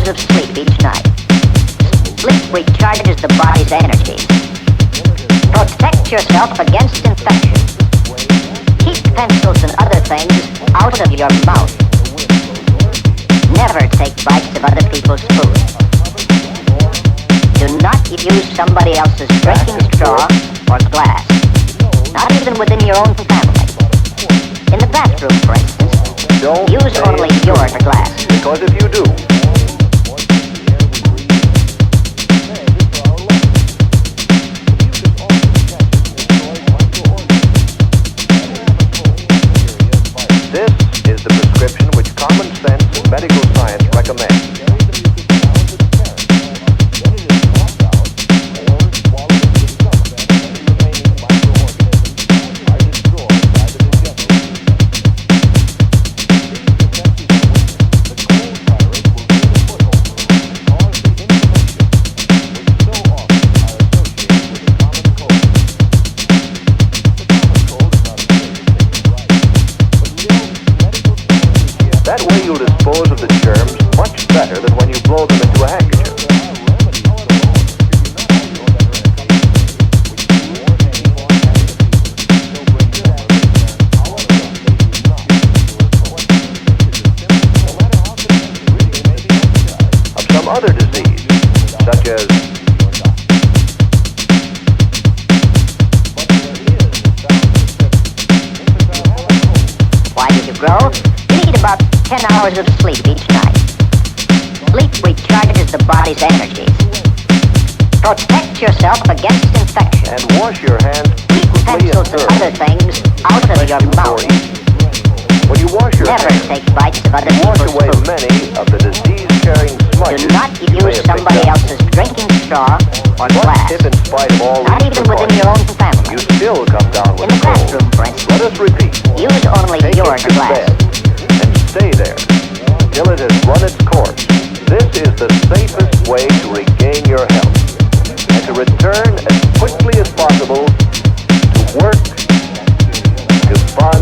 hours of sleep each night. Sleep recharges the body's energy. Protect yourself against infection. Keep pencils and other things out of your mouth. Never take bites of other people's food. Do not use somebody else's drinking straw or glass. Not even within your own family. In the bathroom, for instance, Don't use only your glass. Because if you do, this is the prescription which common sense and medical science recommends. That way you'll dispose of the germs much better than when you blow them into a handkerchief. Of some other disease, such as Why did you grow? You need about 10 hours of sleep each night. Sleep recharges the body's energies. Protect yourself against infection. and wash your hands Keep frequently and pencils and thoroughly. other things out of your mouth. When you wash your Never hands, take bites of other wash people's away food. many of the disease-carrying smudges. Do not you may use have picked somebody up. else's drinking straw or But glass. if in spite of all Not these even within precautions, your own family. you still come down with In a the cold, bathroom, for instance, let us repeat. use only Take your it to glass. bed and stay there till it has run its course. This is the safest way to regain your health and to return as quickly as possible to work, to fun,